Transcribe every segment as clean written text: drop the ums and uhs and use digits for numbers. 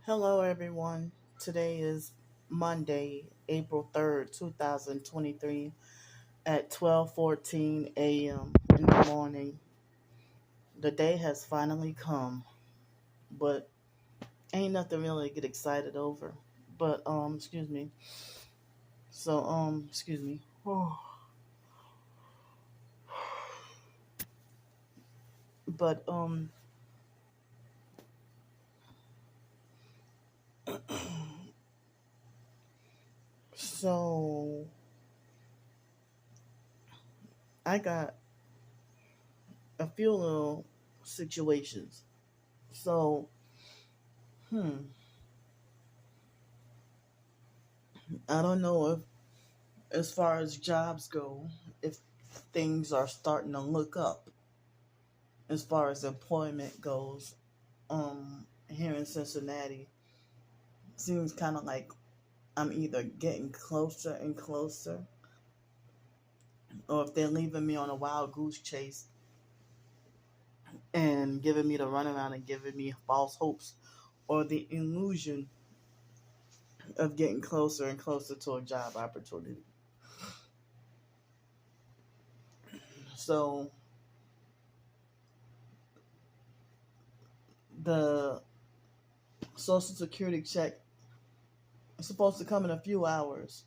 Hello, everyone. Today is Monday, April 3rd, 2023, at 12:14 a.m. in the morning. The day has finally come, but ain't nothing really to get excited over. But, excuse me. Excuse me. But, so I got a few little situations. So, hmm, I don't know if, as far as jobs go, if things are starting to look up as far as employment goes. Here in Cincinnati, seems kind of like I'm either getting closer and closer, or if they're leaving me on a wild goose chase and giving me the runaround and giving me false hopes or the illusion of getting closer and closer to a job opportunity. So the Social Security check is supposed to come in a few hours.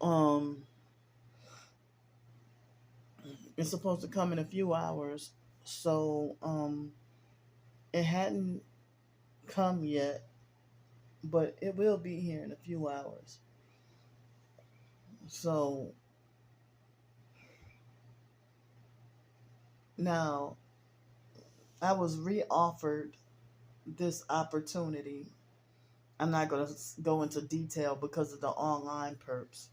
Um, it's supposed to come in a few hours, so it hadn't come yet, but it will be here in a few hours. So now I was re-offered this opportunity. I'm not going to go into detail because of the online perps,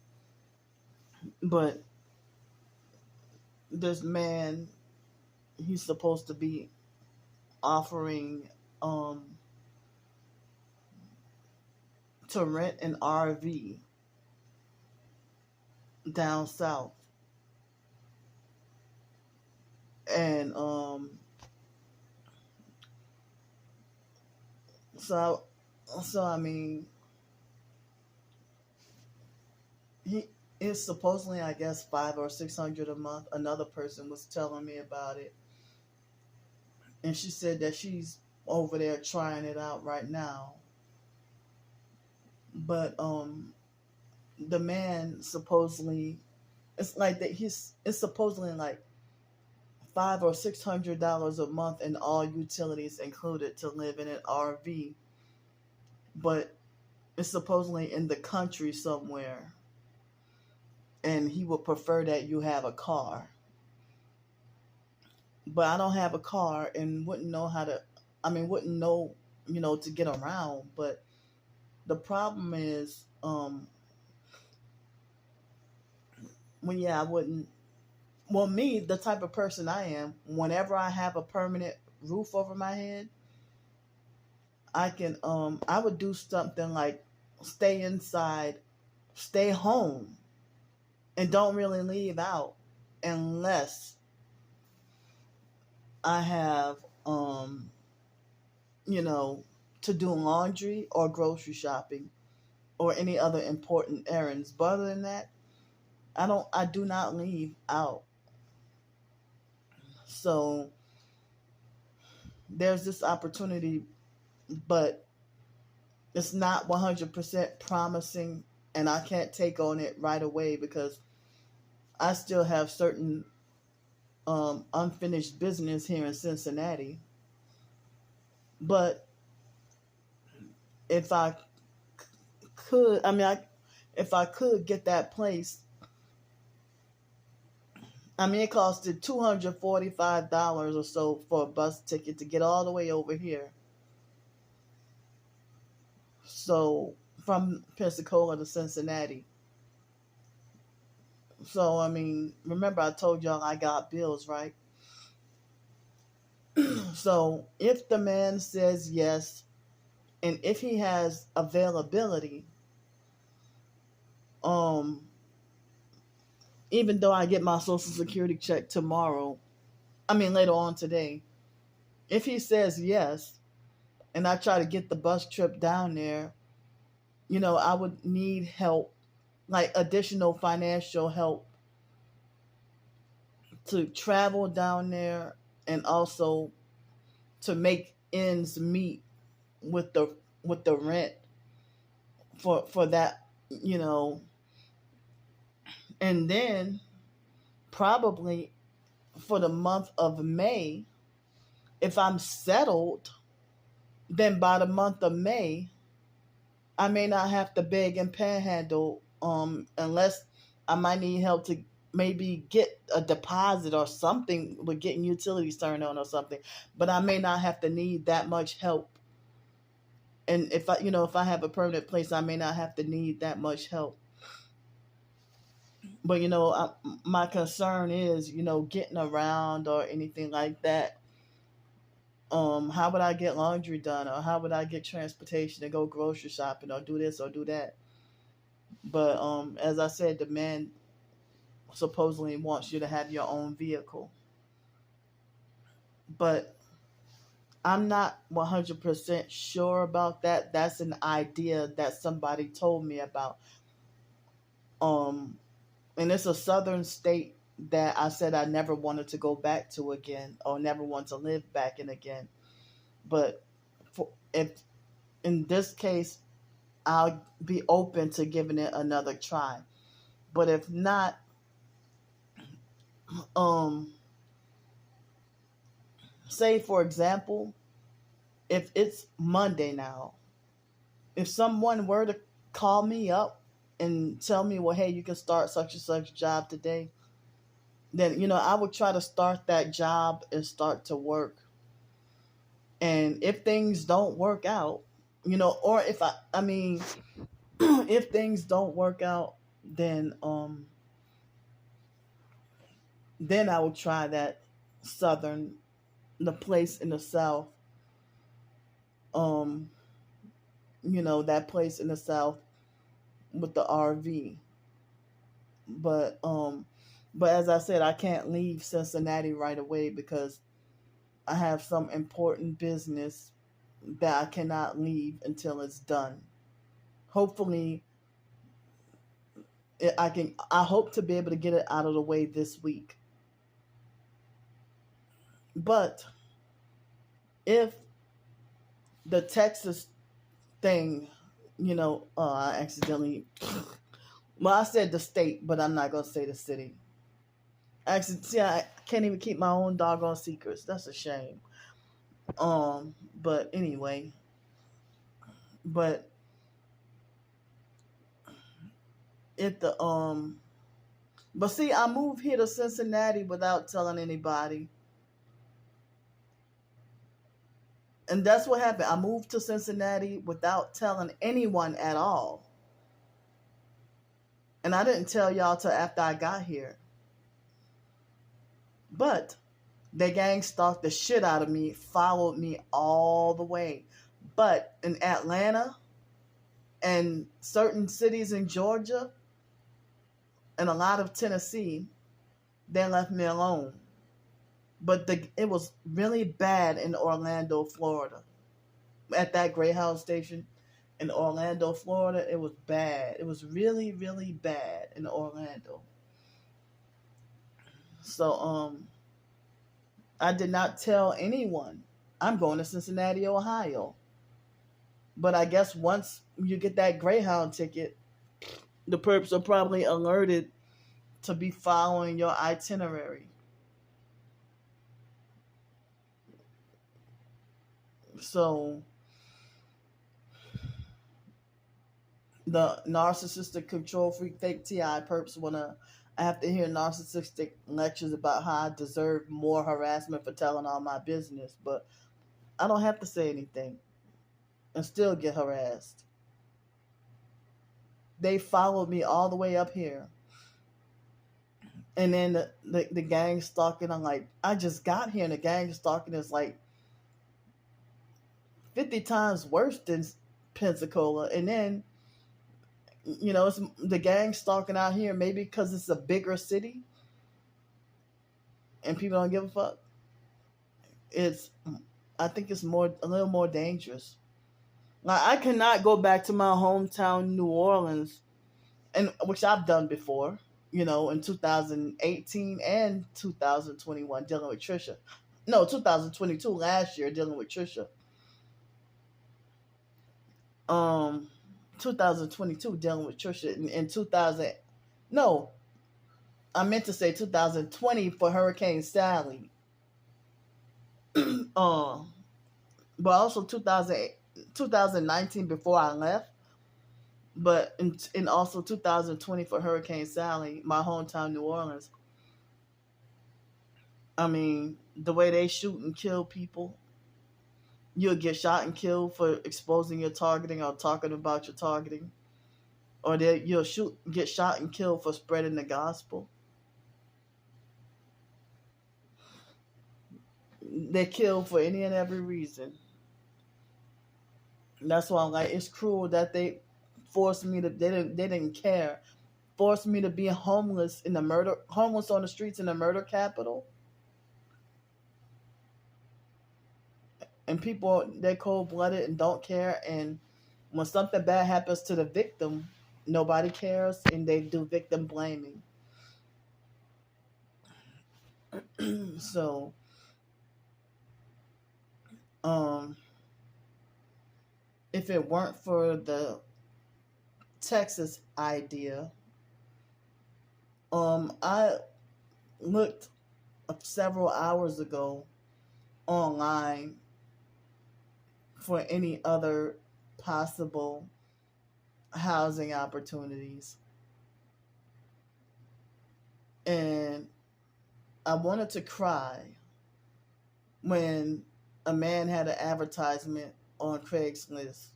but this man, he's supposed to be offering to rent an RV down south, and so so I mean, he is supposedly, I guess, 500 or 600 a month. Another person was telling me about it, and she said that she's over there trying it out right now. But the man supposedly, it's like that he's it's supposedly like $500 or $600 a month and all utilities included to live in an RV, but it's supposedly in the country somewhere, and he would prefer that you have a car. But I don't have a car and wouldn't know how to. I mean, wouldn't know, to get around. But the problem is, when I wouldn't. Well, me, the type of person I am, whenever I have a permanent roof over my head, I would do something like stay inside, stay home, and don't really leave out unless I have, you know, to do laundry or grocery shopping or any other important errands. But other than that, I do not leave out. So there's this opportunity, but it's not 100% promising, and I can't take on it right away because I still have certain unfinished business here in Cincinnati. But if I could, if I could get that place, it costed $245 or so for a bus ticket to get all the way over here. So from Pensacola to Cincinnati. So remember I told y'all I got bills, right? So if the man says yes, and if he has availability, um, even though I get my Social Security check tomorrow, later on today, if he says yes, and I try to get the bus trip down there, I would need help, like additional financial help to travel down there, and also to make ends meet with the rent for that, you know. And then probably for the month of May, if I'm settled, then by the month of May, I may not have to beg and panhandle, unless I might need help to maybe get a deposit or something with getting utilities turned on or something. But I may not have to need that much help. And if I have a permanent place, I may not have to need that much help. But my concern is, getting around or anything like that. How would I get laundry done, or how would I get transportation to go grocery shopping, or do this or do that? But as I said, the man supposedly wants you to have your own vehicle. But I'm not 100% sure about that. That's an idea that somebody told me about. And it's a southern state that I said I never wanted to go back to again, or never want to live back in again. But if in this case, I'll be open to giving it another try. But if not, say for example, if it's Monday now, if someone were to call me up and tell me, well, hey, you can start such and such job today, then I would try to start that job and start to work. And if things don't work out, or if I mean if things don't work out, then I will try that the place in the South, that place in the South with the RV. But as I said, I can't leave Cincinnati right away because I have some important business that I cannot leave until it's done. Hopefully, I hope to be able to get it out of the way this week. But if the Texas thing, I accidentally, well, I said the state, but I'm not going to say the city. See, I can't even keep my own doggone secrets. That's a shame. But anyway, but but see, I moved here to Cincinnati without telling anybody. And that's what happened. I moved to Cincinnati without telling anyone at all. And I didn't tell y'all till after I got here. But the gang stalked the shit out of me, followed me all the way. But in Atlanta and certain cities in Georgia and a lot of Tennessee, they left me alone. But it was really bad in Orlando, Florida. At that Greyhound station in Orlando, Florida, it was bad. It was really, really bad in Orlando. So, I did not tell anyone I'm going to Cincinnati, Ohio. But I guess once you get that Greyhound ticket, the perps are probably alerted to be following your itinerary. So the narcissistic control freak fake TI perps I have to hear narcissistic lectures about how I deserve more harassment for telling all my business, but I don't have to say anything and still get harassed. They followed me all the way up here. And then the gang stalking, I'm like, I just got here and the gang stalking is like 50 times worse than Pensacola. And then, it's the gang stalking out here, maybe because it's a bigger city and people don't give a fuck. It's I think it's a little more dangerous. Like I cannot go back to my hometown, New Orleans, and which I've done before. In 2018 and 2021 dealing with Trisha. No, 2022 last year dealing with Trisha. Um, 2022 dealing with Trisha in 2000. No, I meant to say 2020 for Hurricane Sally. um, but also 2019 before I left. But in also 2020 for Hurricane Sally, my hometown, New Orleans. I mean, the way they shoot and kill people, you'll get shot and killed for exposing your targeting or talking about your targeting, or you'll get shot and killed for spreading the gospel. They kill for any and every reason. That's why I'm like, it's cruel that they forced me to. They didn't care. Forced me to be homeless homeless on the streets in the murder capital. And people, they're cold blooded and don't care. And when something bad happens to the victim, nobody cares, and they do victim blaming. So, um, if it weren't for the Texas idea, I looked several hours ago online for any other possible housing opportunities. And I wanted to cry when a man had an advertisement on Craigslist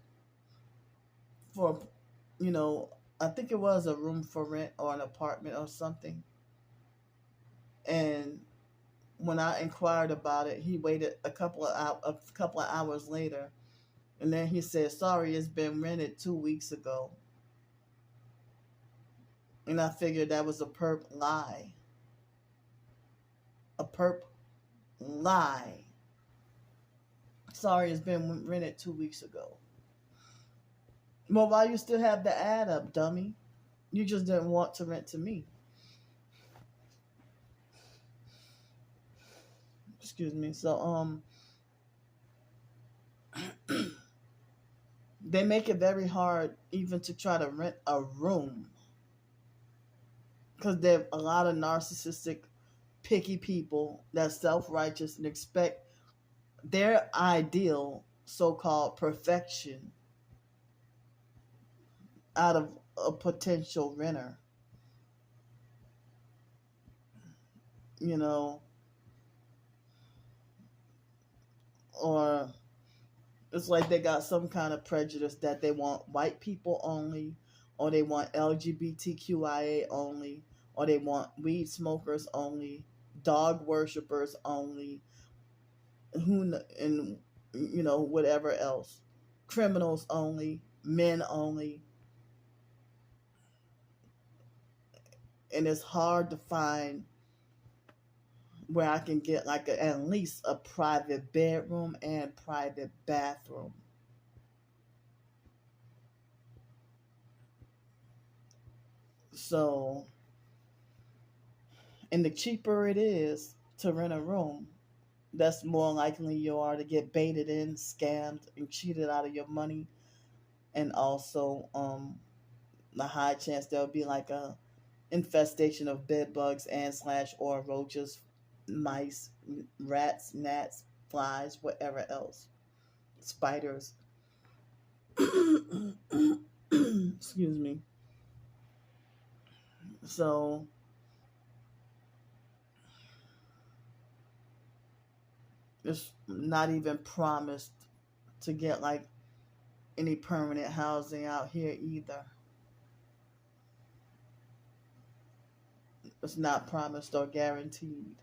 for, I think it was a room for rent or an apartment or something. And when I inquired about it, he waited a couple of hours later, and then he said, "Sorry, it's been rented 2 weeks ago." And I figured that was a perp lie. A perp lie. Sorry, it's been rented 2 weeks ago. Well, why you still have the ad up, dummy? You just didn't want to rent to me. Excuse me. So, they make it very hard even to try to rent a room. Because there are a lot of narcissistic, picky people that's self-righteous and expect their ideal so-called perfection out of a potential renter. Or it's like they got some kind of prejudice that they want white people only, or they want LGBTQIA only, or they want weed smokers only, dog worshippers only, and whatever else, criminals only, men only. And it's hard to find where I can get like at least a private bedroom and private bathroom. So, and the cheaper it is to rent a room, that's more likely you are to get baited in, scammed, and cheated out of your money. And also, the high chance there'll be like a infestation of bed bugs and slash or roaches, mice, rats, gnats, flies, whatever else, spiders. Excuse me. So it's not even promised to get like any permanent housing out here either. It's not promised or guaranteed.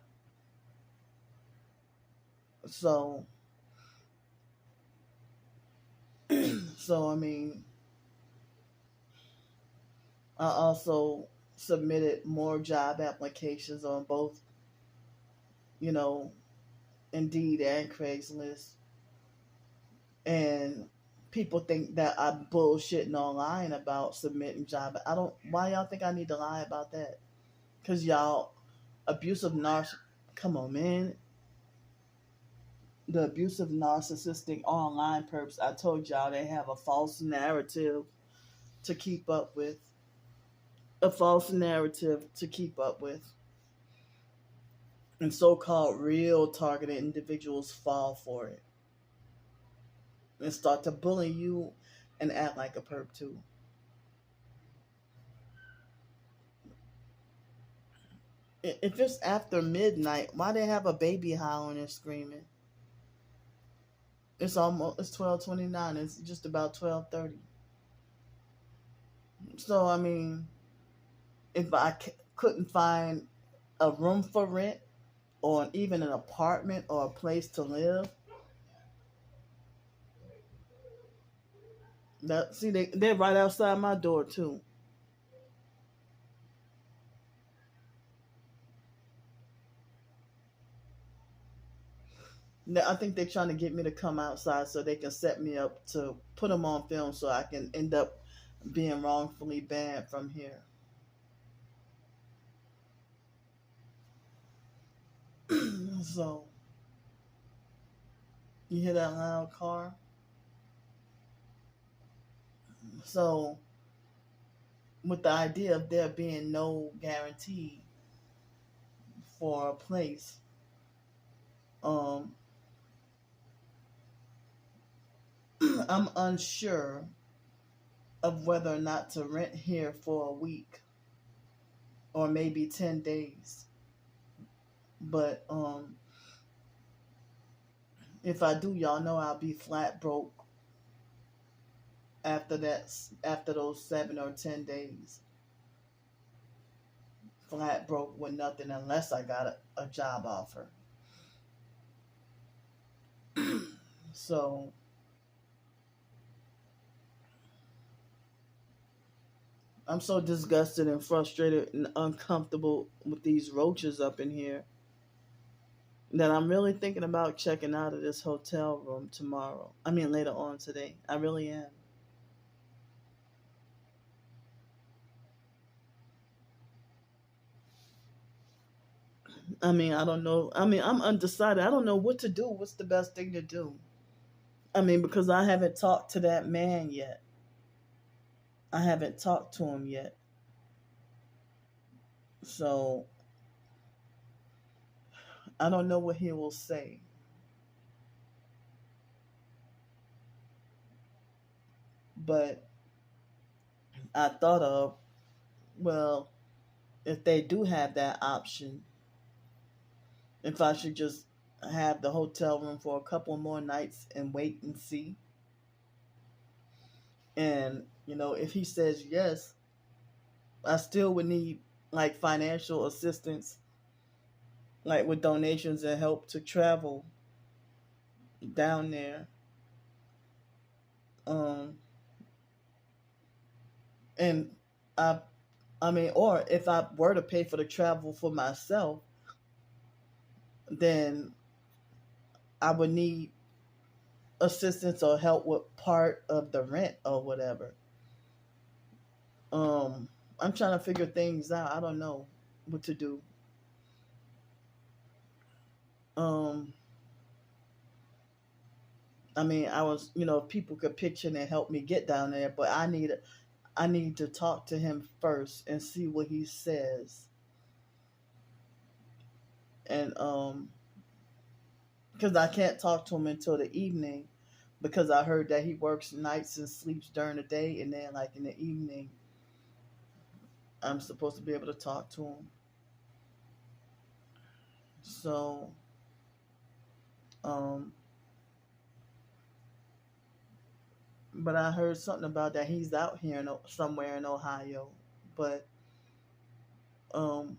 So, I mean, I also submitted more job applications on both, Indeed and Craigslist. And people think that I'm bullshitting online about submitting job. I don't. Why y'all think I need to lie about that? Cause y'all abusive narciss. Come on, man. The abusive narcissistic online perps. I told y'all they have a false narrative to keep up with. A false narrative to keep up with. And so-called real targeted individuals fall for it and start to bully you and act like a perp too. If it's after midnight, why they have a baby howling and screaming? It's 12:29. It's just about 12:30. So I mean, if couldn't find a room for rent or even an apartment or a place to live, they're right outside my door too. I think they're trying to get me to come outside so they can set me up to put them on film so I can end up being wrongfully banned from here. So, you hear that loud car? So, with the idea of there being no guarantee for a place, um, I'm unsure of whether or not to rent here for a week or maybe 10 days. But if I do, y'all know I'll be flat broke after those 7 or 10 days. Flat broke with nothing unless I got a job offer. So I'm so disgusted and frustrated and uncomfortable with these roaches up in here that I'm really thinking about checking out of this hotel room tomorrow. I mean, later on today. I really am. I mean, I don't know. I mean, I'm undecided. I don't know what to do. What's the best thing to do? I mean, because I haven't talked to that man yet. I haven't talked to him yet. So I don't know what he will say. But I thought of, well, if they do have that option, if I should just have the hotel room for a couple more nights and wait and see. And, if he says yes, I still would need like financial assistance, like with donations and help to travel down there. Um, and I, I mean, or if I were to pay for the travel for myself, then I would need assistance or help with part of the rent or whatever. Um, I'm trying to figure things out. I don't know what to do. Um, I mean, I was, if people could picture and help me get down there, but I need to talk to him first and see what he says. And because I can't talk to him until the evening because I heard that he works nights and sleeps during the day, and then like in the evening I'm supposed to be able to talk to him. So um but I heard something about that he's out here somewhere in Ohio. But um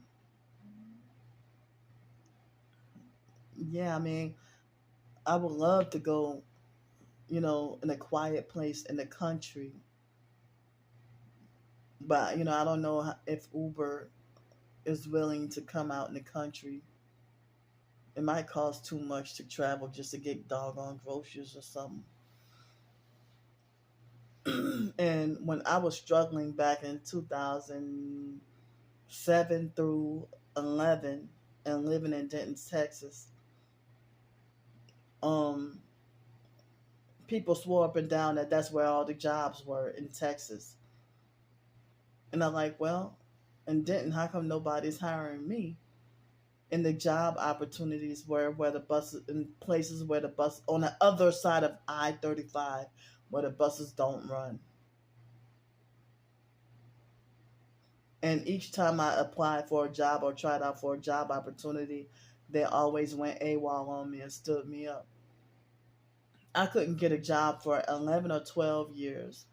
yeah, I mean, I would love to go, in a quiet place in the country. But I don't know if Uber is willing to come out in the country. It might cost too much to travel just to get doggone groceries or something. And when I was struggling back in 2007 through 11 and living in Denton, Texas, um, people swore up and down that that's where all the jobs were in Texas. And I'm like, well, in Denton, how come nobody's hiring me? And the job opportunities where the buses in places where the bus on the other side of I-35 where the buses don't run. And each time I applied for a job or tried out for a job opportunity, they always went AWOL on me and stood me up. I couldn't get a job for 11 or 12 years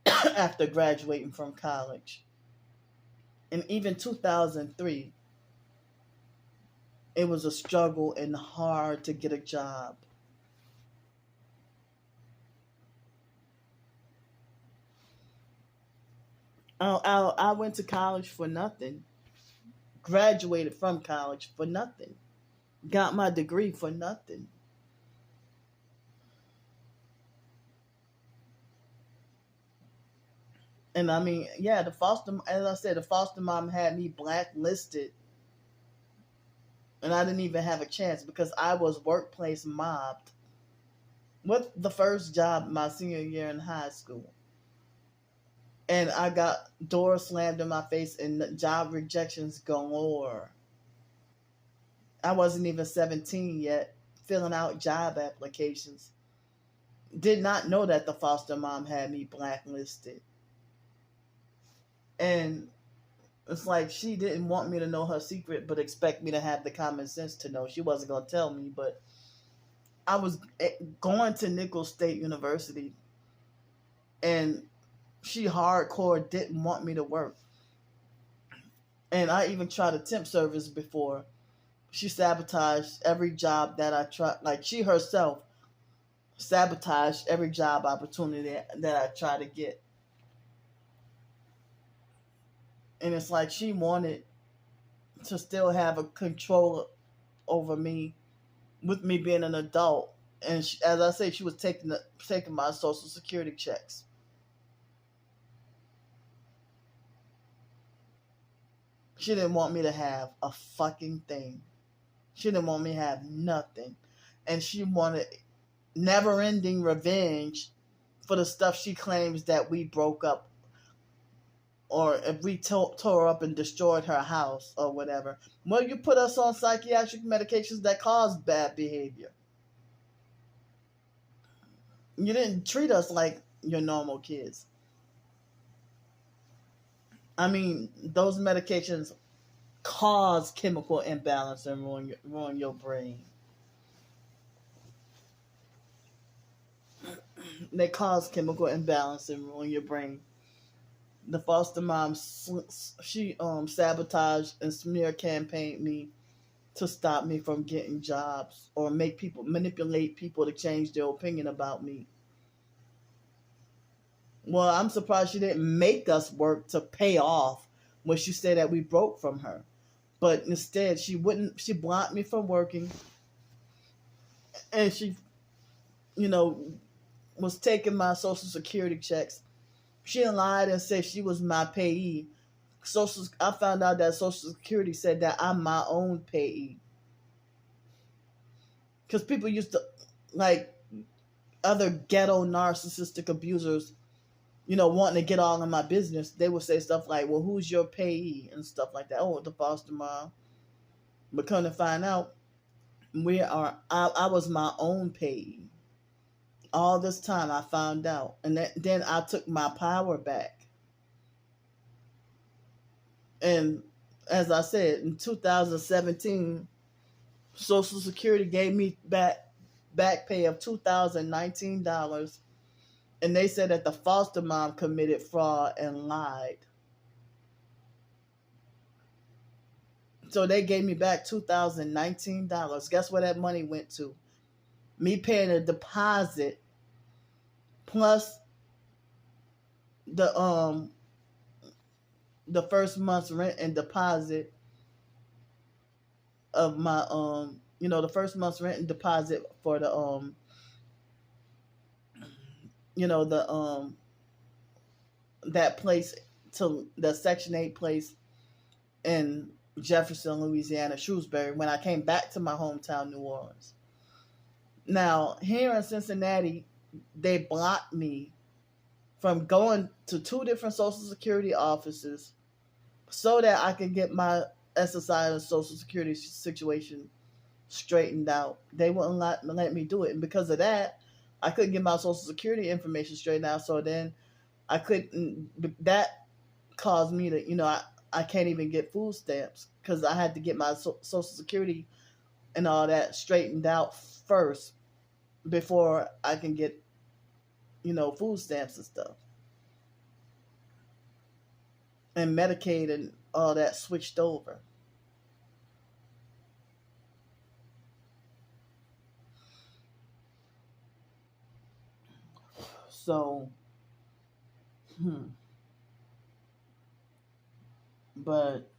after graduating from college. And even 2003, it was a struggle and hard to get a job. I went to college for nothing, graduated from college for nothing, got my degree for nothing. And I mean, yeah, as I said, the foster mom had me blacklisted, and I didn't even have a chance because I was workplace mobbed with the first job my senior year in high school. And I got doors slammed in my face and job rejections galore. I wasn't even 17 yet, filling out job applications. Did not know that the foster mom had me blacklisted. And it's like she didn't want me to know her secret, but expect me to have the common sense to know. She wasn't going to tell me, but I was going to Nicholls State University, and she hardcore didn't want me to work. And I even tried a temp service before. She sabotaged every job that I tried. Like, she herself sabotaged every job opportunity that I tried to get. And it's like she wanted to still have a control over me with me being an adult. And she, as I say, she was taking my Social Security checks. She didn't want me to have a fucking thing. She didn't want me to have nothing. And she wanted never-ending revenge for the stuff she claims that we broke up, or if we tore up and destroyed her house or whatever. Well, you put us on psychiatric medications that cause bad behavior. You didn't treat us like your normal kids. I mean, those medications cause chemical imbalance and ruin your brain. They cause chemical imbalance and ruin your brain. The foster mom, she sabotaged and smear campaigned me to stop me from getting jobs or manipulate people to change their opinion about me. Well, I'm surprised she didn't make us work to pay off when she said that we broke from her. But instead, she blocked me from working. And she, was taking my Social Security checks. She lied and said she was my payee. I found out that Social Security said that I'm my own payee. Because people used to, like, other ghetto narcissistic abusers, wanting to get all in my business, they would say stuff like, well, who's your payee? And stuff like that. Oh, the foster mom. But come to find out, I was my own payee. All this time I found out. And then I took my power back. And as I said, in 2017, Social Security gave me back pay of $2,019. And they said that the foster mom committed fraud and lied. So they gave me back $2,019. Guess where that money went to? Me paying a deposit plus the first month's rent and deposit of my the first month's rent and deposit for the that place to the Section 8 place in Jefferson, Louisiana, Shrewsbury, when I came back to my hometown, New Orleans. Now, here in Cincinnati, they blocked me from going to two different Social Security offices so that I could get my SSI and Social Security situation straightened out. They wouldn't let me do it. And because of that, I couldn't get my Social Security information straightened out. So then I couldn't, that caused me to, I can't even get food stamps because I had to get my Social Security and all that straightened out first before I can get, food stamps and stuff. And Medicaid and all that switched over. So, but,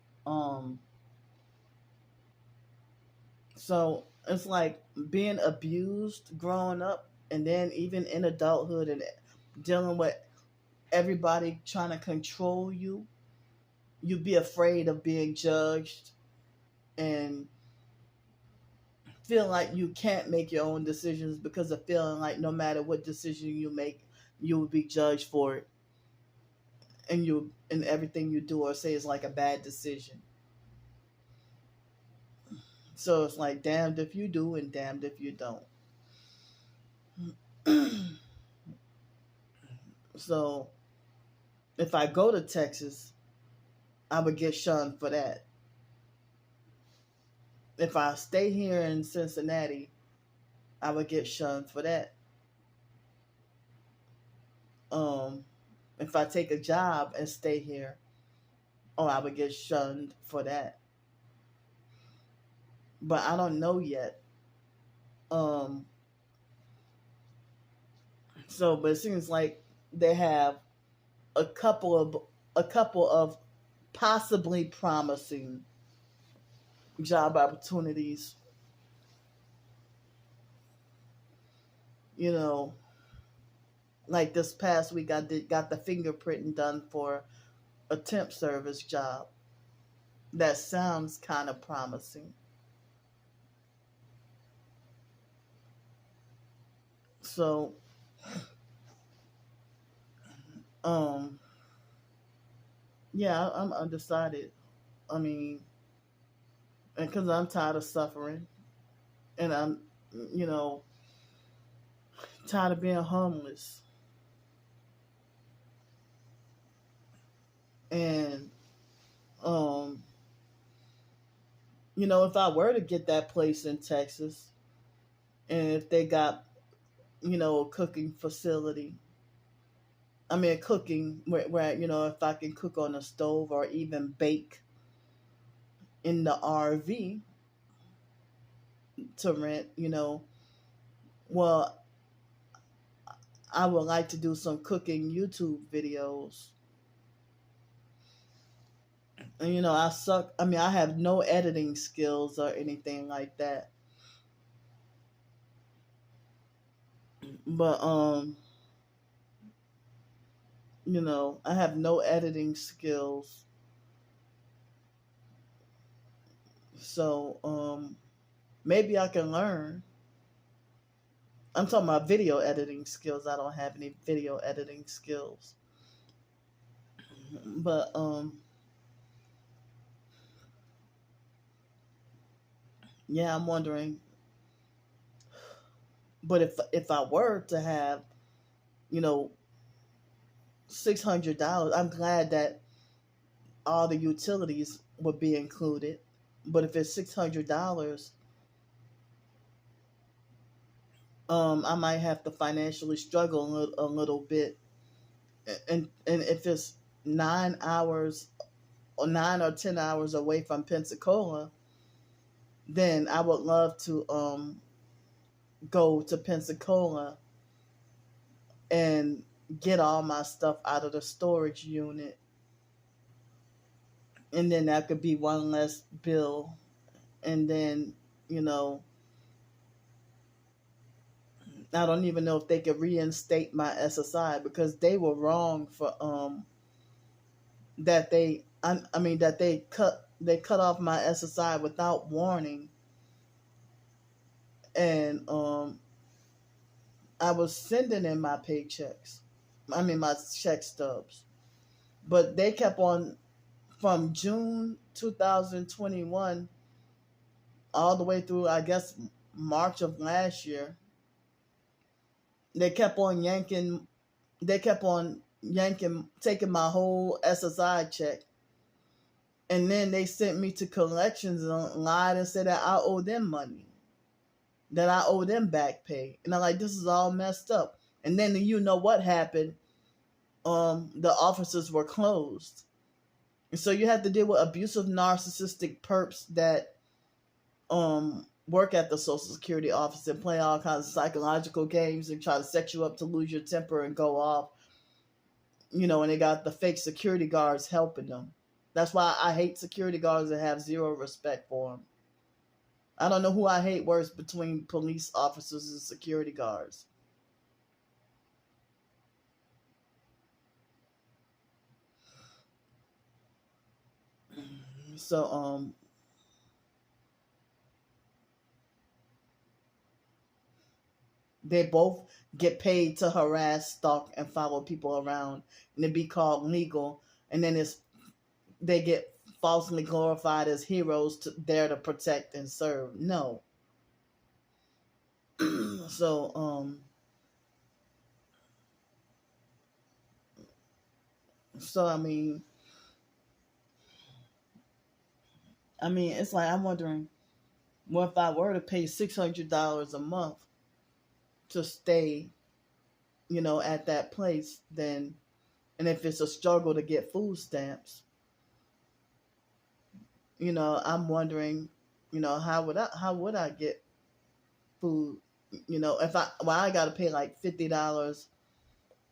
so it's like being abused growing up and then even in adulthood and dealing with everybody trying to control you. You'd be afraid of being judged and feel like you can't make your own decisions because of feeling like no matter what decision you make, you will be judged for it, and everything you do or say is like a bad decision. So it's like damned if you do and damned if you don't. So if I go to Texas, I would get shunned for that. If I stay here in Cincinnati, I would get shunned for that. If I take a job and stay here, I would get shunned for that. But I don't know yet. But it seems like they have a couple of possibly promising job opportunities. Like this past week, I got the fingerprinting done for a temp service job. That sounds kind of promising. So, yeah, I'm undecided. I mean, because I'm tired of suffering, and I'm, you know, tired of being homeless. And, um, if I were to get that place in Texas, and if they got, a cooking facility, I mean, cooking where if I can cook on a stove or even bake in the RV to rent, well, I would like to do some cooking YouTube videos. And I suck. I mean, I have no editing skills or anything like that. But I have no editing skills. So, maybe I can learn. I'm talking about video editing skills. I don't have any video editing skills. But yeah, I'm wondering. But if I were to have, you know, $600, I'm glad that all the utilities would be included. But if it's $600, I might have to financially struggle a little bit. And if it's 9 hours or 9 or 10 hours away from Pensacola, then I would love to go to Pensacola and get all my stuff out of the storage unit. And then that could be one less bill. And then, I don't even know if they could reinstate my SSI because they were wrong for that I mean that they cut off my SSI without warning, and I was sending in my paychecks. I mean my check stubs. But they kept on from June 2021 all the way through, I guess, March of last year. They kept on yanking taking my whole SSI check. And then they sent me to collections and lied and said that I owe them money, that I owe them back pay. And I'm like, this is all messed up. And then you know what happened? The offices were closed. And so you have to deal with abusive, narcissistic perps that work at the Social Security office and play all kinds of psychological games and try to set you up to lose your temper and go off. And they got the fake security guards helping them. That's why I hate security guards and have zero respect for them. I don't know who I hate worse between police officers and security guards. So, they both get paid to harass, stalk, and follow people around, and it be called legal. And then they get falsely glorified as heroes there to protect and serve. No. So, I mean, it's like I'm wondering, well, if I were to pay $600 a month to stay, at that place, then, and if it's a struggle to get food stamps, I'm wondering, how would I get food? If I got to pay like $50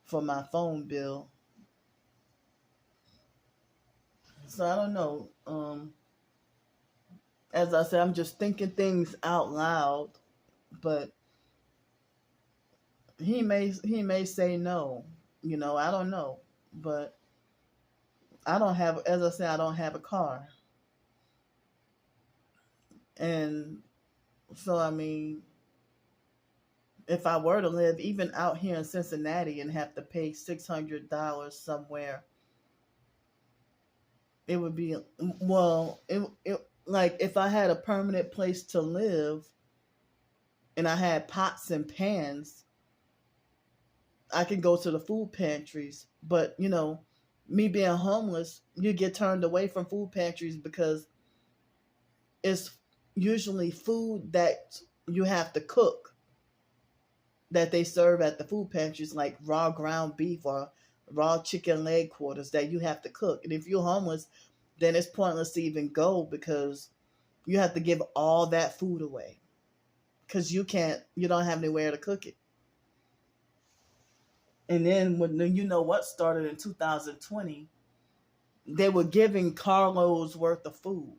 for my phone bill. So I don't know. As I said, I'm just thinking things out loud, but he may say no. I don't know, but I don't have, as I said, I don't have a car. And so, if I were to live even out here in Cincinnati and have to pay $600 somewhere, it would be, well, it like if I had a permanent place to live and I had pots and pans, I can go to the food pantries. But, me being homeless, you get turned away from food pantries because it's usually food that you have to cook that they serve at the food pantries, like raw ground beef or raw chicken leg quarters that you have to cook. And if you're homeless, then it's pointless to even go because you have to give all that food away because you don't have anywhere to cook it. And then when what started in 2020, they were giving carloads worth of food.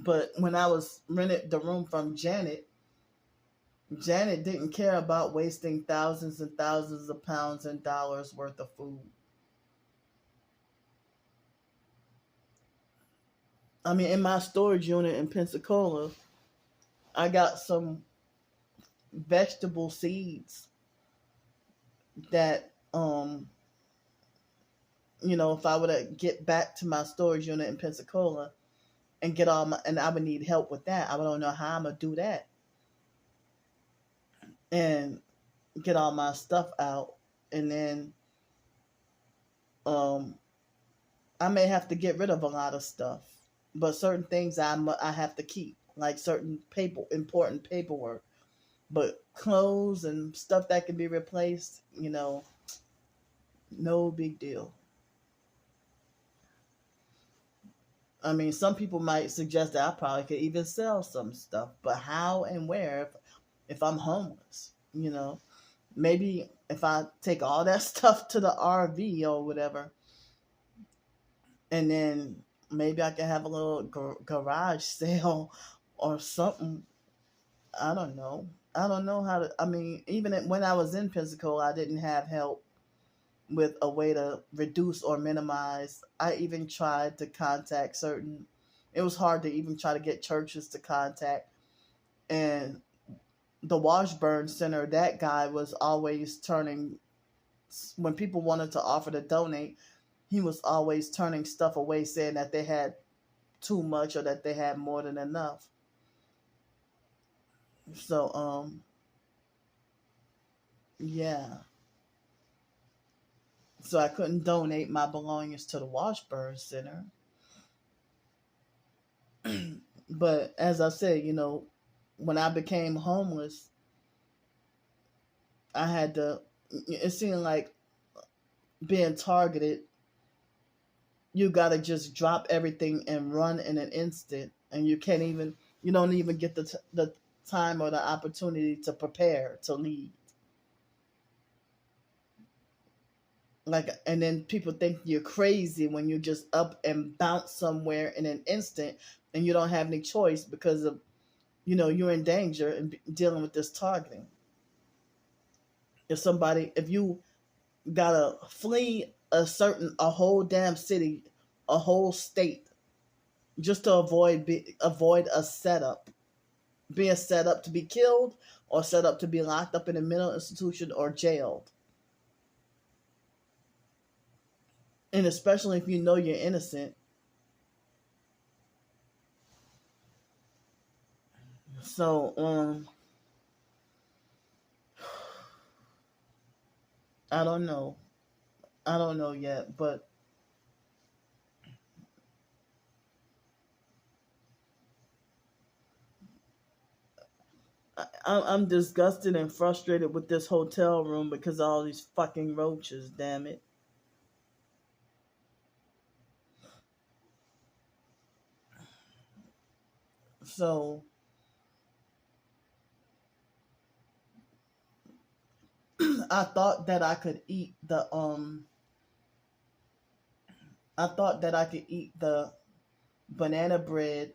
But when I was rented the room from Janet didn't care about wasting thousands and thousands of pounds and dollars worth of food. In my storage unit in Pensacola, I got some vegetable seeds that, if I were to get back to my storage unit in Pensacola and and I would need help with that. I don't know how I'm going to do that. And get all my stuff out. And then, I may have to get rid of a lot of stuff, but certain things I have to keep, like certain important paperwork. But clothes and stuff that can be replaced, no big deal. Some people might suggest that I probably could even sell some stuff, but how and where if I'm homeless, Maybe if I take all that stuff to the RV or whatever, and then Maybe I can have a little garage sale or something. I don't know. I don't know how to. I mean, even when I was in Pensacola, I didn't have help with a way to reduce or minimize. I even tried to contact certain. It was hard to even try to get churches to contact. And the Washburn Center, that guy was always turning, when people wanted to offer to donate, he was always turning stuff away, saying that they had too much or that they had more than enough. So, yeah. So I couldn't donate my belongings to the Washburn Center. But as I said, when I became homeless, I had to, it seemed like being targeted, you got to just drop everything and run in an instant. And you don't even get the time or the opportunity to prepare to leave. Like, and then people think you're crazy when you just up and bounce somewhere in an instant and you don't have any choice because of, you're in danger and dealing with this targeting. If you gotta flee a whole damn city, a whole state, just to avoid a setup, being set up to be killed or set up to be locked up in a mental institution or jailed. And especially if you know you're innocent. So, I don't know. I don't know yet, but I'm disgusted and frustrated with this hotel room because of all these fucking roaches, damn it. So, I thought that I could eat the banana bread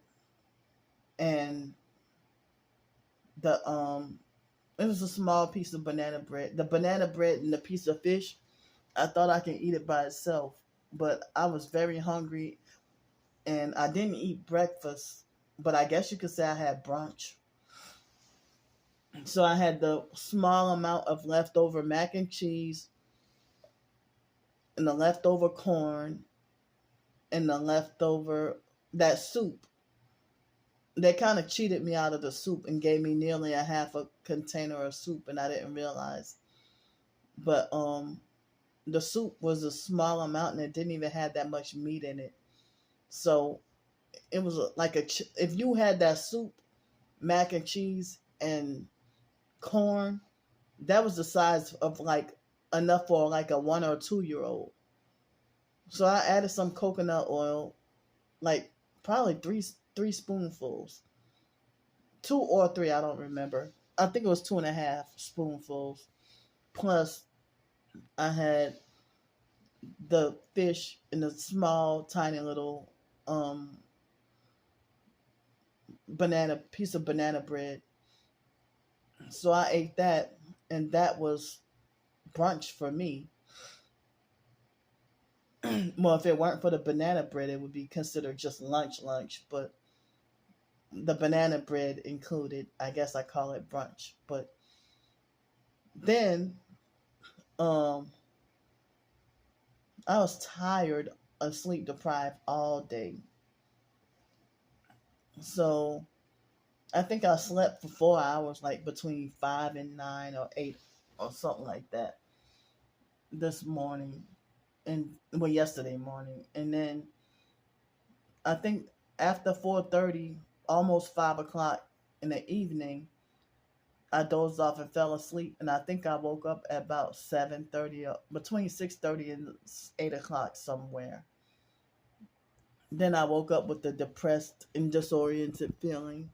and the it was a small piece of banana bread. The banana bread and the piece of fish, I thought I could eat it by itself, but I was very hungry and I didn't eat breakfast, but I guess you could say I had brunch. So I had the small amount of leftover mac and cheese and the leftover corn and the leftover that soup. They kind of cheated me out of the soup and gave me nearly a half a container of soup, and I didn't realize. But the soup was a small amount, and it didn't even have that much meat in it. So it was like if you had that soup, mac and cheese, and corn, that was the size of like enough for like a 1 or 2 year old. So I added some coconut oil, like probably three spoonfuls, 2 or 3, I don't remember. I think it was 2.5 spoonfuls. Plus, I had the fish in a small, tiny little um, banana bread. So I ate that, and that was brunch for me. Well, if it weren't for the banana bread, it would be considered just lunch. But the banana bread included, I guess I call it brunch. But then um, I was tired and sleep deprived all day. So I think I slept for 4 hours, like between 5 and 9 or 8 or something like that this morning and well yesterday morning. And then I think after 4:30, almost 5 o'clock in the evening, I dozed off and fell asleep, and I think I woke up at about 7:30, between 6:30 and 8 o'clock somewhere. Then I woke up with a depressed and disoriented feeling.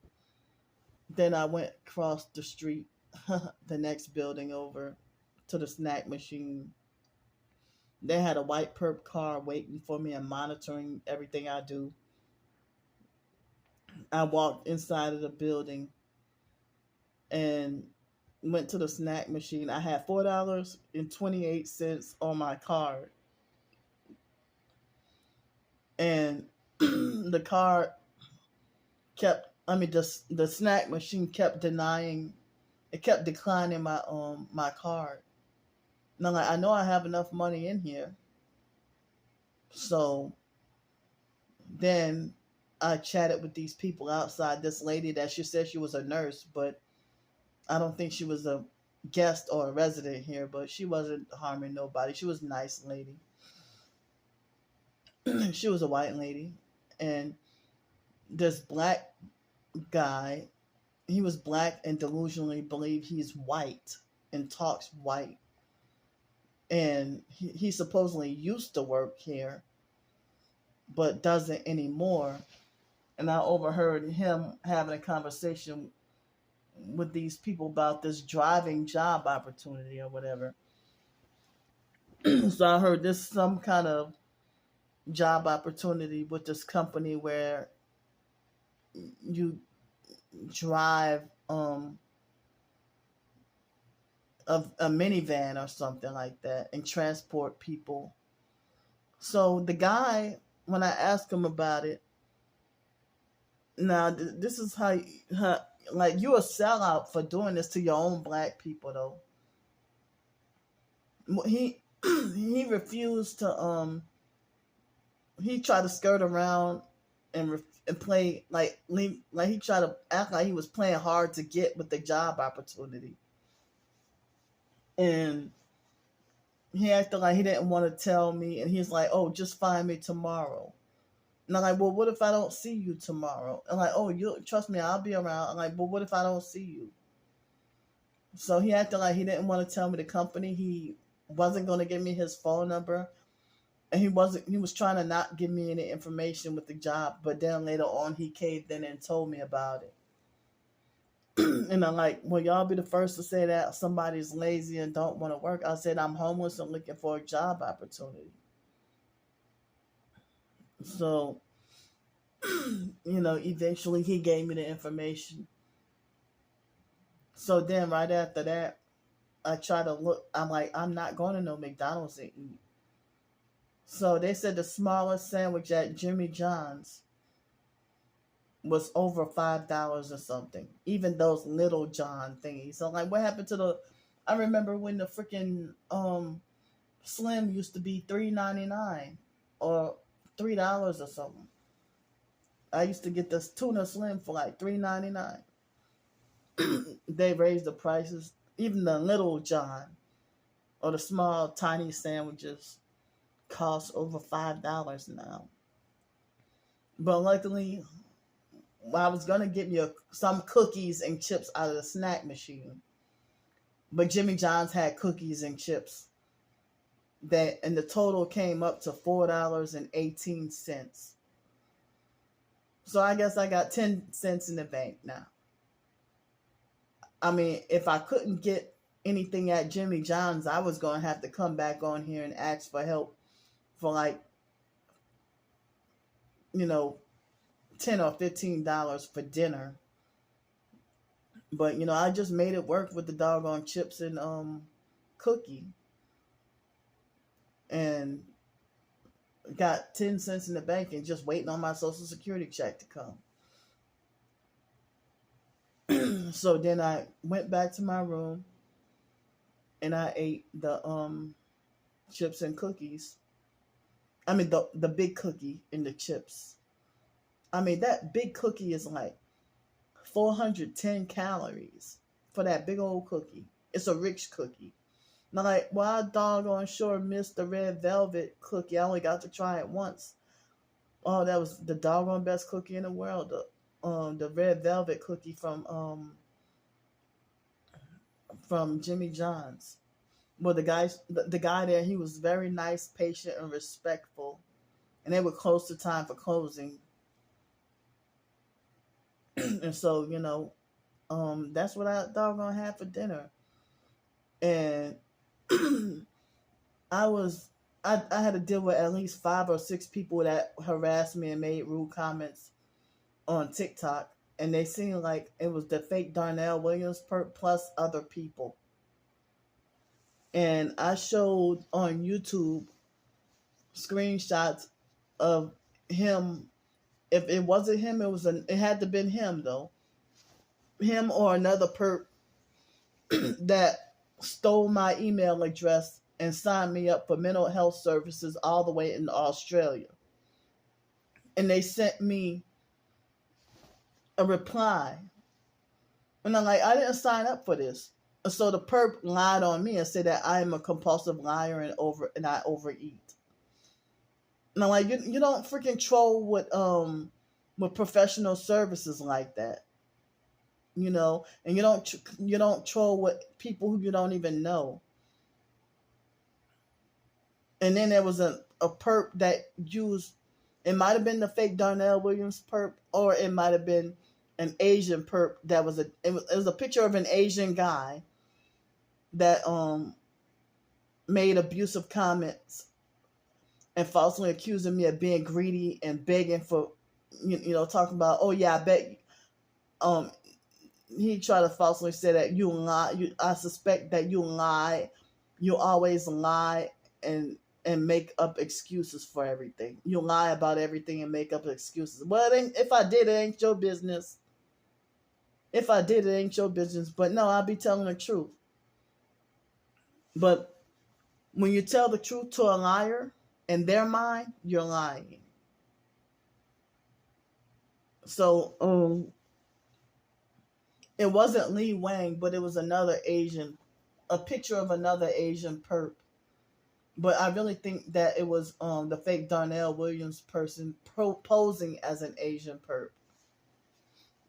Then I went across the street, the next building over, to the snack machine, They had a white perp car waiting for me and monitoring everything I do. I walked inside of the building and went to the snack machine. I had $4.28 on my card, and the card kept. I mean, the snack machine kept denying. It kept declining my card. And I'm like, I know I have enough money in here. So then I chatted with these people outside. This lady that she said she was a nurse, but I don't think she was a guest or a resident here, but she wasn't harming nobody. She was a nice lady. She was a white lady. And this black guy, he was black and delusionally believed he's white and talks white. And he supposedly used to work here, but doesn't anymore. And I overheard him having a conversation with these people about this driving job opportunity or whatever. So I heard this some kind of job opportunity with this company where you drive a minivan or something like that and transport people. So the guy, when I asked him about it, now this is how like you're a sellout for doing this to your own black people though. He he refused to he tried to skirt around and play like he tried to act like he was playing hard to get with the job opportunity, and he acted like he didn't want to tell me, and he's like, "Oh, just find me tomorrow." And I'm like, "Well, what if I don't see you tomorrow?" And like, "Oh, you trust me, I'll be around." I'm like, "But what if I don't see you?" So he acted like he didn't want to tell me the company. He wasn't going to give me his phone number, and he was trying to not give me any information with the job. But then later on, he caved in and told me about it. And I'm like, "Well, y'all be the first to say that somebody's lazy and don't want to work." I said, "I'm homeless and looking for a job opportunity." So, eventually he gave me the information. So then right after that, I try to look. I'm like, I'm not going to no McDonald's and eat. So they said the smallest sandwich at Jimmy John's was over $5 or something. Even those Little John thingies. So like, what happened to the? I remember when the freaking Slim used to be $3.99 or $3 or something. I used to get this tuna Slim for like $3.99. They raised the prices. Even the Little John or the small tiny sandwiches cost over $5 now. But luckily, I was gonna get me some cookies and chips out of the snack machine, but Jimmy John's had cookies and chips and the total came up to $4.18. So I guess I got 10 cents in the bank now. I mean, if I couldn't get anything at Jimmy John's, I was gonna have to come back on here and ask for help for like, $10 or $15 for dinner. But I just made it work with the doggone chips and cookie, and got 10 cents in the bank and just waiting on my Social Security check to come. So then I went back to my room and I ate the chips and cookies. I mean the big cookie and the chips. I mean that big cookie is like 410 calories for that big old cookie. It's a rich cookie. Now, like, well, I doggone sure missed the red velvet cookie. I only got to try it once. Oh, that was the doggone best cookie in the world. The red velvet cookie from Jimmy John's. Well, the guy there, he was very nice, patient, and respectful. And they were close to time for closing. And so, that's what I doggone had for dinner. And I was I had to deal with at least 5 or 6 people that harassed me and made rude comments on TikTok, and they seemed like it was the fake Darnell Williams plus other people. And I showed on YouTube screenshots of him. If it wasn't him, it had to been him though. Him or another perp that stole my email address and signed me up for mental health services all the way in Australia. And they sent me a reply. And I'm like, I didn't sign up for this. And so the perp lied on me and said that I am a compulsive liar and I overeat. And I'm like, you don't freaking troll with professional services like that. You know, and you don't troll with people who you don't even know. And then there was a perp that used, it might have been the fake Darnell Williams perp, or it might have been an Asian perp that was it was a picture of an Asian guy that made abusive comments and falsely accusing me of being greedy and begging for, talking about, oh yeah, I bet he tried to falsely say that you lie. I suspect that you lie. You always lie and make up excuses for everything. You lie about everything and make up excuses. Well, if I did, it ain't your business. If I did, it ain't your business. But no, I'll be telling the truth. But when you tell the truth to a liar, in their mind, you're lying. So, it wasn't Lee Wang, but it was a picture of another Asian perp. But I really think that it was the fake Darnell Williams person posing as an Asian perp.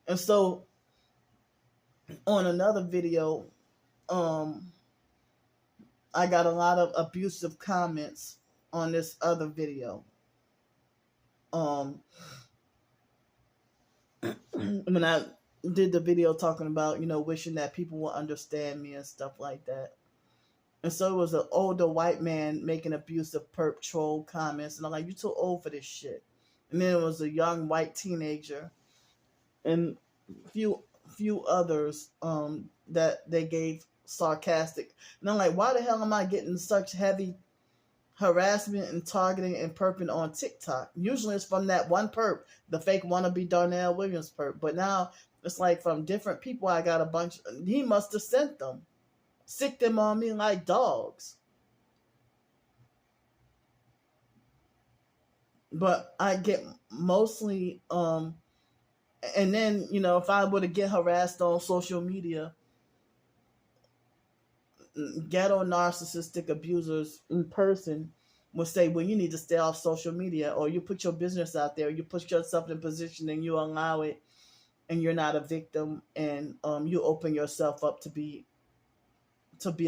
And so on another video, I got a lot of abusive comments on this other video. When I did the video talking about, wishing that people would understand me and stuff like that. And so it was an older white man making abusive perp troll comments. And I'm like, you're too old for this shit. And then it was a young white teenager and few others that they gave sarcastic. And I'm like, why the hell am I getting such heavy harassment and targeting and perping on TikTok? Usually it's from that one perp, the fake wannabe Darnell Williams perp. But now it's like from different people. I got a bunch. He must have sent them. Sick them on me like dogs. But I get mostly, and then, if I were to get harassed on social media, ghetto narcissistic abusers in person would say, well, you need to stay off social media, or you put your business out there, you put yourself in a position and you allow it, and you're not a victim, and you open yourself up to be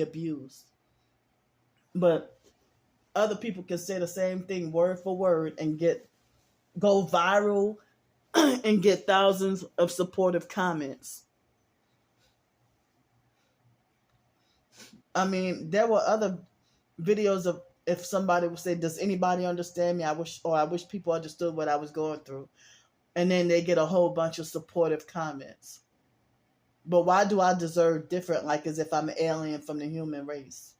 abused. But other people can say the same thing word for word and go viral and get thousands of supportive comments. I mean, there were other videos of if somebody would say, does anybody understand me? I wish people understood what I was going through. And then they get a whole bunch of supportive comments. But why do I deserve different, like as if I'm an alien from the human race?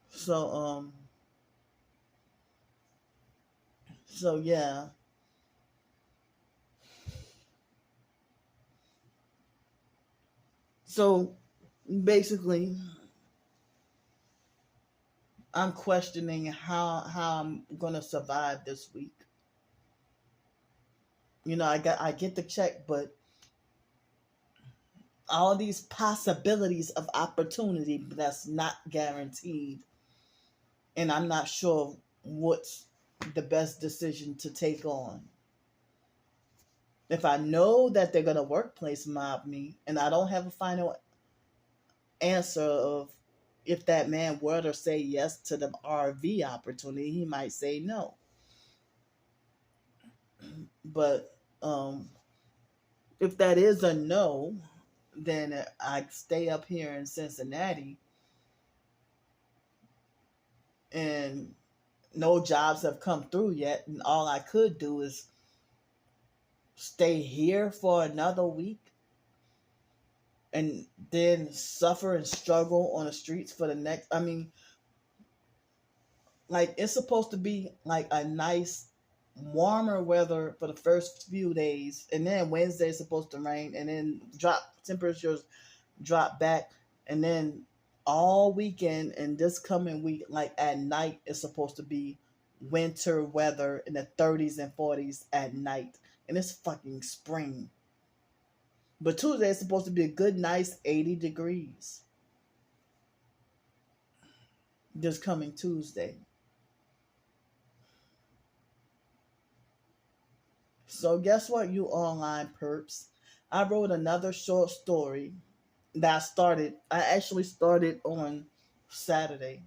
So yeah. So basically, I'm questioning how I'm gonna survive this week. I get the check, but all these possibilities of opportunity that's not guaranteed, and I'm not sure what's the best decision to take on. If I know that they're gonna workplace mob me, and I don't have a final answer of if that man were to say yes to the RV opportunity, he might say no. But if that is a no, then I stay up here in Cincinnati, and no jobs have come through yet, and all I could do is stay here for another week and then suffer and struggle on the streets for the next. I mean, like, it's supposed to be like a nice warmer weather for the first few days, and then Wednesday is supposed to rain, and then temperatures drop back, and then all weekend and this coming week, like at night, is supposed to be winter weather in the 30s and 40s at night, and it's fucking spring. But Tuesday is supposed to be a good, nice 80 degrees. This coming Tuesday. So guess what, you online perps? I wrote another short story that I actually started on Saturday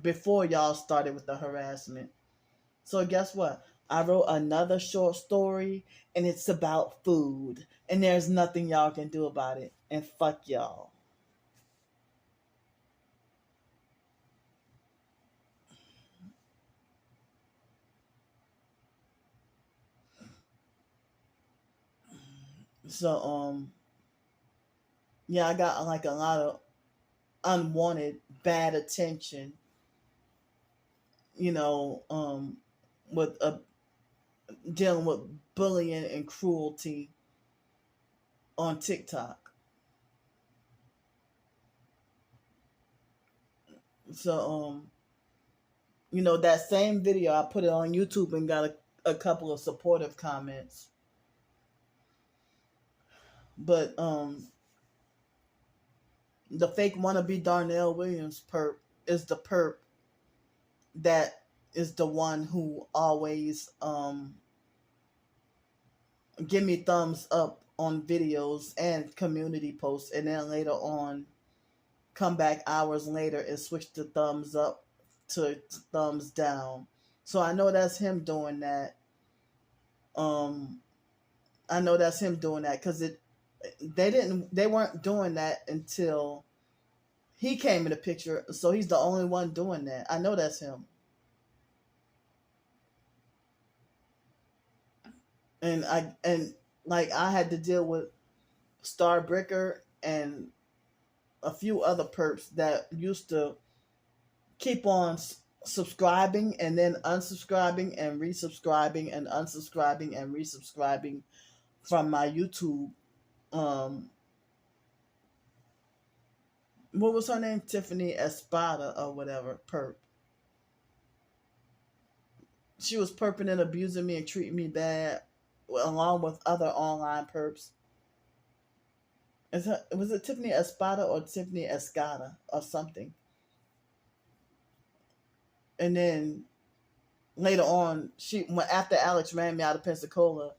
before y'all started with the harassment. So guess what? I wrote another short story, and it's about food, and there's nothing y'all can do about it. And fuck y'all. So yeah, I got like a lot of unwanted bad attention, you know, with dealing with bullying and cruelty on TikTok. So you know, that same video, I put it on YouTube and got a couple of supportive comments. But the fake wannabe Darnell Williams perp is the perp that is the one who always give me thumbs up on videos and community posts, and then later on come back hours later and switch the thumbs up to thumbs down. So I know that's him doing that. I know that's him doing that because they weren't doing that until he came in the picture. So he's the only one doing that. I know that's him. And I had to deal with Starbreaker and a few other perps that used to keep on subscribing and then unsubscribing and resubscribing and unsubscribing and resubscribing from my YouTube. What was her name? Tiffany Espada or whatever, perp. She was perping and abusing me and treating me bad, along with other online perps. Was it Tiffany Espada or Tiffany Escada or something? And then later on, after Alex ran me out of Pensacola,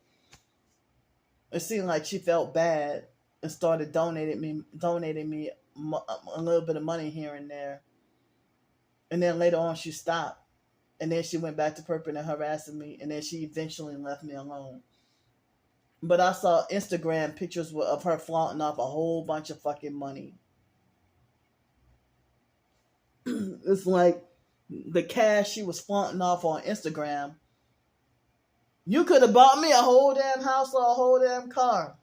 it seemed like she felt bad and started donating me a little bit of money here and there. And then later on, she stopped. And then she went back to perping and harassing me. And then she eventually left me alone. But I saw Instagram pictures of her flaunting off a whole bunch of fucking money. It's like the cash she was flaunting off on Instagram. You could have bought me a whole damn house or a whole damn car.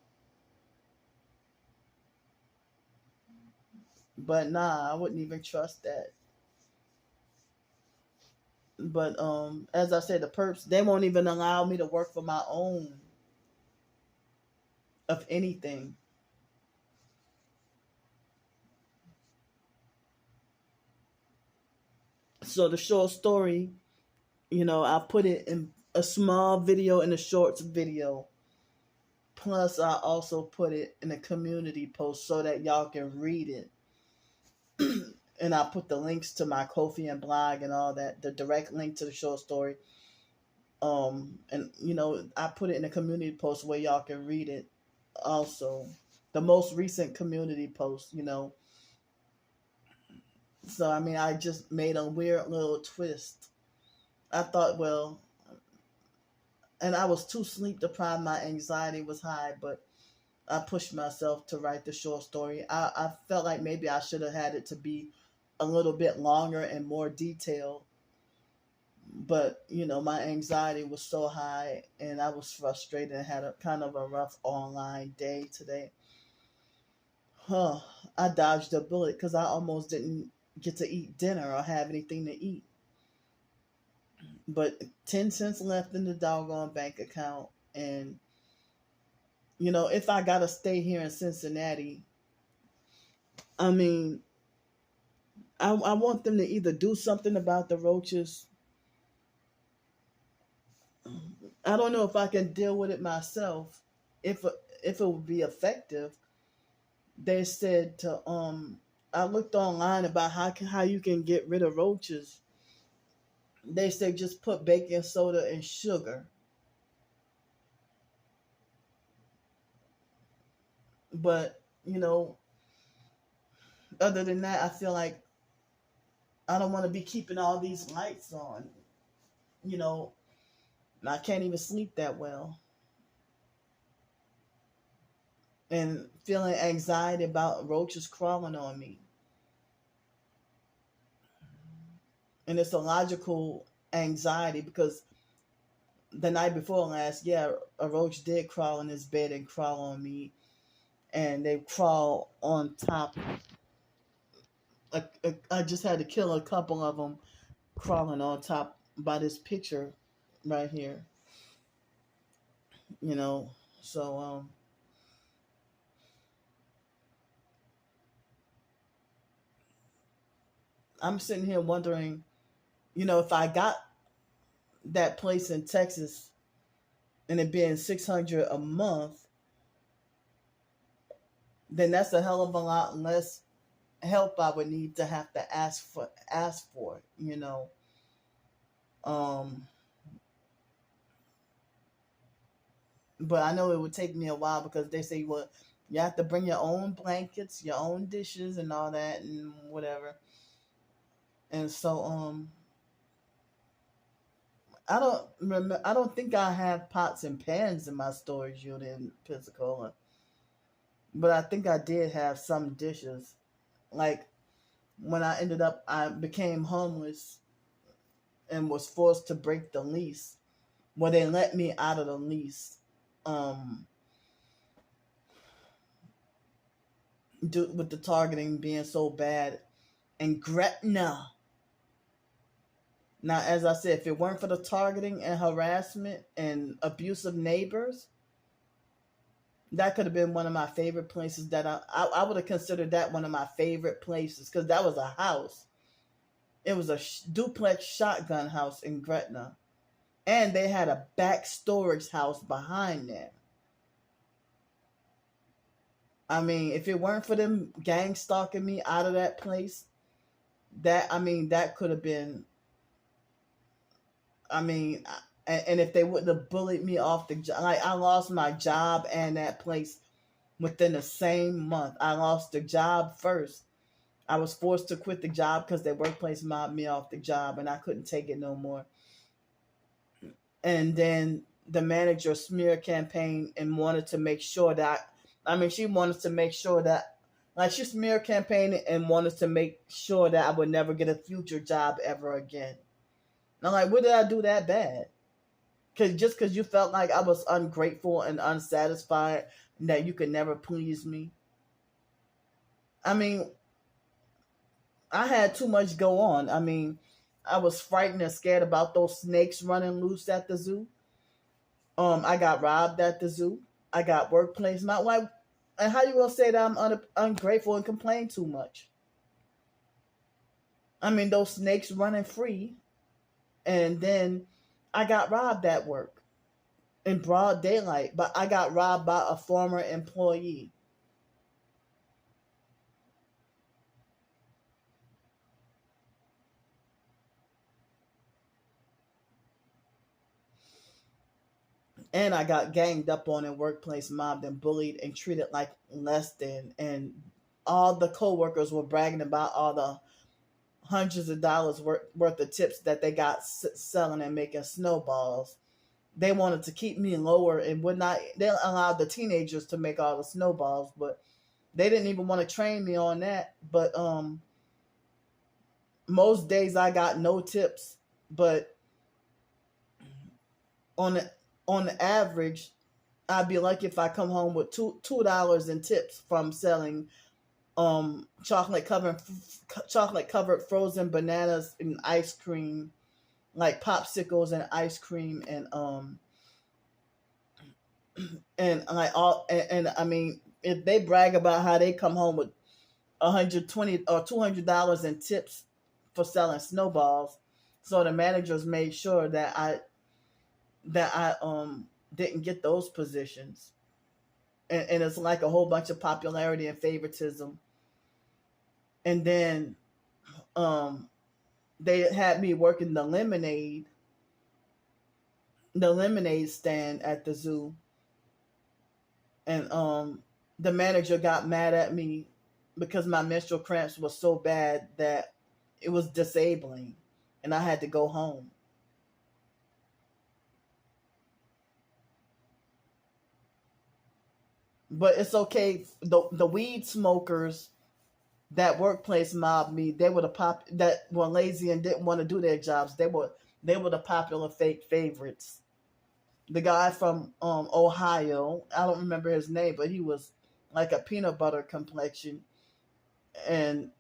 But nah, I wouldn't even trust that. But as I said, the perps, they won't even allow me to work for my own of anything. So the short story, I put it in a small video and a shorts video. Plus, I also put it in a community post so that y'all can read it. And I put the links to my Ko-fi and blog and all that, the direct link to the short story. And I put it in a community post where y'all can read it also. The most recent community post, So, I just made a weird little twist. I thought, and I was too sleep deprived. My anxiety was high, but I pushed myself to write the short story. I felt like maybe I should have had it to be a little bit longer and more detailed. But, my anxiety was so high and I was frustrated and had a kind of a rough online day today. Huh. I dodged a bullet because I almost didn't get to eat dinner or have anything to eat. But 10 cents left in the doggone bank account. And, if I got to stay here in Cincinnati, I mean, I want them to either do something about the roaches. I don't know if I can deal with it myself. If if it would be effective, they said to I looked online about how you can get rid of roaches. They said just put baking soda and sugar. But, other than that, I feel like I don't want to be keeping all these lights on. You know, I can't even sleep that well. And feeling anxiety about roaches crawling on me. And it's a logical anxiety because the night before last, yeah, a roach did crawl in his bed and crawl on me. And they crawl on top. I just had to kill a couple of them crawling on top by this picture right here. You know, so I'm sitting here wondering, if I got that place in Texas and it being 600 a month, then that's a hell of a lot less help I would need to have to ask for. Um, but I know it would take me a while because they say, well, you have to bring your own blankets, your own dishes, and all that, and whatever. And so, I don't think I have pots and pans in my storage unit in Pensacola, but I think I did have some dishes. Like when I became homeless and was forced to break the lease. Well, they let me out of the lease. Um, with the targeting being so bad in Gretna. Now, as I said, if it weren't for the targeting and harassment and abusive neighbors, that could have been one of my favorite places that I would have considered that one of my favorite places because that was a house. It was a duplex shotgun house in Gretna. And they had a back storage house behind there. I mean, if it weren't for them gang stalking me out of that place, that could have been, I mean, and if they wouldn't have bullied me off the job, like I lost my job and that place within the same month. I lost the job first. I was forced to quit the job because their workplace mobbed me off the job and I couldn't take it no more. And then the manager smear campaign and wanted to make sure that, she wanted to make sure that, like she smear campaigned and wanted to make sure that I would never get a future job ever again. And I'm like, what did I do that bad? Because you felt like I was ungrateful and unsatisfied and that you could never please me. I mean, I had too much go on. I was frightened and scared about those snakes running loose at the zoo. I got robbed at the zoo. I got workplace. Not like, and how you gonna say that I'm ungrateful and complain too much? Those snakes running free, and then I got robbed at work in broad daylight. But I got robbed by a former employee. And I got ganged up on in workplace, mobbed and bullied and treated like less than. And all the coworkers were bragging about all the hundreds of dollars worth of tips that they got selling and making snowballs. they wanted to keep me lower and would not. They allowed the teenagers to make all the snowballs, but they didn't even want to train me on that. But most days I got no tips, but on the on the average, I'd be lucky if I come home with $2 in tips from selling chocolate covered frozen bananas and ice cream, like popsicles and ice cream, and like all and I mean, if they brag about how they come home with 120 or $200 in tips for selling snowballs, so the managers made sure that I didn't get those positions, and it's like a whole bunch of popularity and favoritism. And then um they had me working the lemonade stand at the zoo, and the manager got mad at me because my menstrual cramps was so bad that it was disabling, and I had to go home. But it's okay. The weed smokers that workplace mobbed me. They were the pop that were lazy and didn't want to do their jobs. They were the popular fake favorites. The guy from Ohio, I don't remember his name, but he was like a peanut butter complexion, and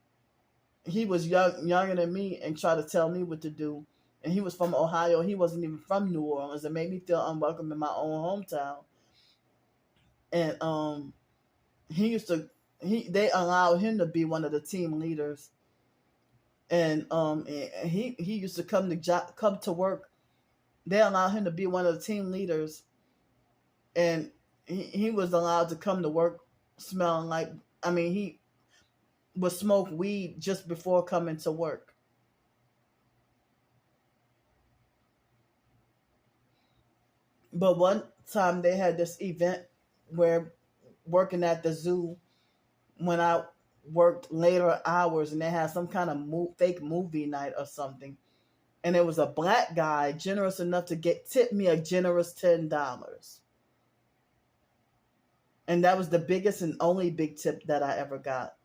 he was younger than me, and tried to tell me what to do. And he was from Ohio. He wasn't even from New Orleans. It made me feel unwelcome in my own hometown. And he used to they allowed him to be one of the team leaders, and he used to come to work. They allowed him to be one of the team leaders, and he was allowed to come to work smelling like, I mean, he would smoke weed just before coming to work. But one time they had this event where, working at the zoo, when I worked later hours, and they had some kind of fake movie night or something, and it was a black guy generous enough to get tip me a generous $10, and that was the biggest and only big tip that I ever got.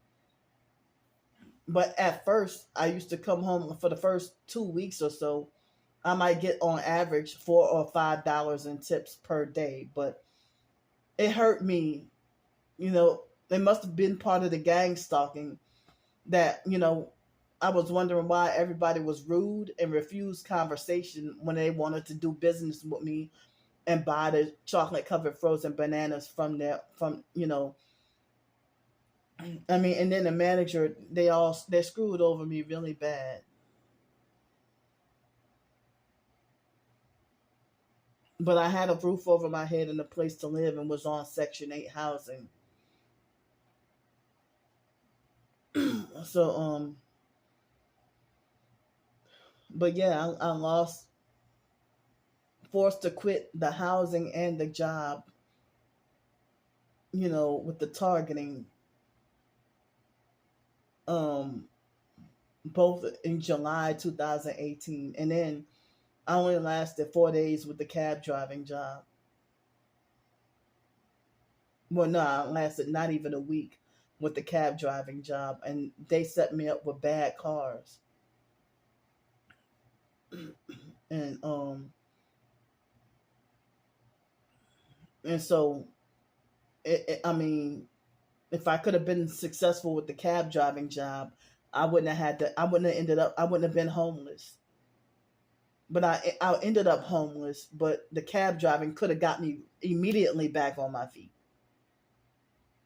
But at first, I used to come home for the first 2 weeks or so. I might get on average $4 or $5 in tips per day, but it hurt me. It must have been part of the gang stalking that, I was wondering why everybody was rude and refused conversation when they wanted to do business with me and buy the chocolate covered frozen bananas from I mean, and then the manager, they screwed over me really bad. But I had a roof over my head and a place to live, and was on Section 8 housing. So but yeah, I lost forced to quit the housing and the job, with the targeting, um both in July 2018, and then I only lasted 4 days with the cab driving job. Well, no, I lasted not even a week with the cab driving job, and they set me up with bad cars. And and so I mean, if I could have been successful with the cab driving job, I wouldn't have ended up I wouldn't have been homeless. But I ended up homeless, but the cab driving could have got me immediately back on my feet.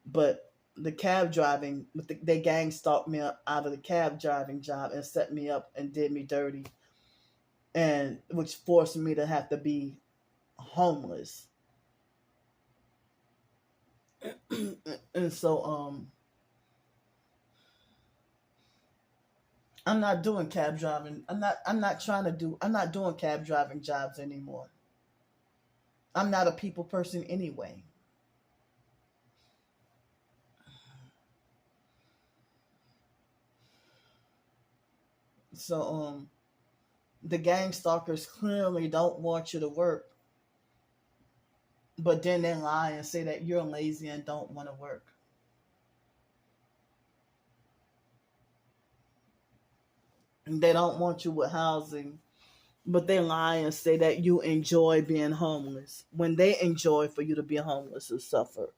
But the cab driving, they gang stalked me up out of the cab driving job and set me up and did me dirty, and which forced me to have to be homeless. And so I'm not doing cab driving. I'm not doing cab driving jobs anymore. I'm not a people person anyway. So the gang stalkers clearly don't want you to work, but then they lie and say that you're lazy and don't want to work. They don't want you with housing, but they lie and say that you enjoy being homeless when they enjoy for you to be homeless and suffer.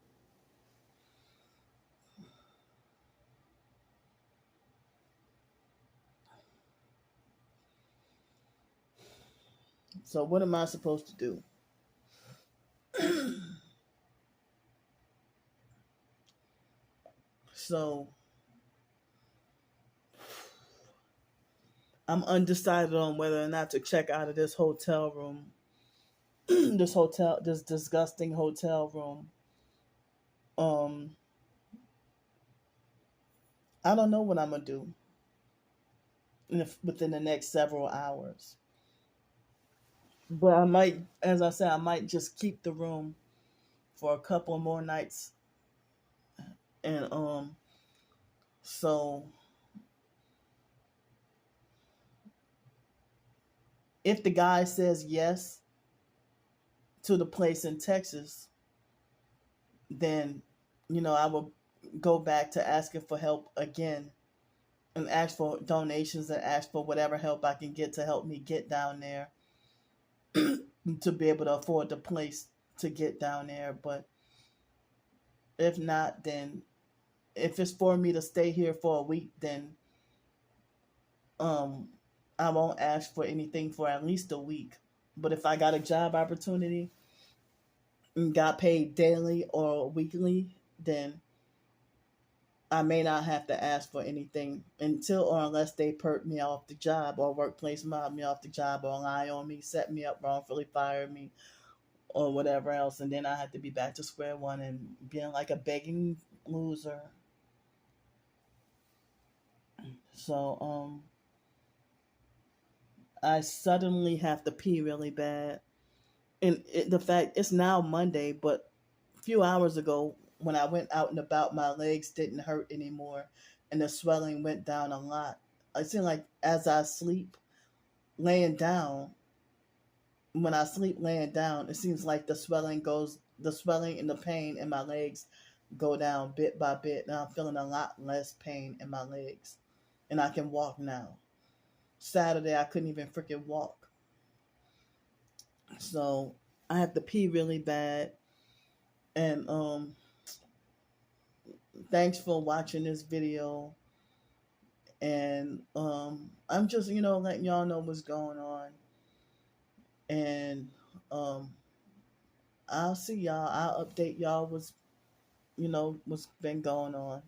So what am I supposed to do? So I'm undecided on whether or not to check out of this hotel room, this disgusting hotel room. Um, I don't know what I'm gonna do within the next several hours. But I might, as I said, I might just keep the room for a couple more nights, and so if the guy says yes to the place in Texas, then I will go back to asking for help again and ask for donations and ask for whatever help I can get to help me get down there to be able to afford the place to get down there. But if not, then if it's for me to stay here for a week, then um I won't ask for anything for at least a week. But if I got a job opportunity and got paid daily or weekly, then I may not have to ask for anything until or unless they perk me off the job or workplace mob me off the job or lie on me, set me up, wrongfully fire me, or whatever else. And then I have to be back to square one and being like a begging loser. So I suddenly have to pee really bad. And the fact it's now Monday, but a few hours ago when I went out and about, my legs didn't hurt anymore, and the swelling went down a lot. It seems like as I sleep laying down, when I sleep laying down, it seems like the swelling and the pain in my legs go down bit by bit, and I'm feeling a lot less pain in my legs, and I can walk now. Saturday I couldn't even freaking walk, so I have to pee really bad. And thanks for watching this video. And I'm just letting y'all know what's going on. And um I'll see y'all. I'll update y'all what's been going on.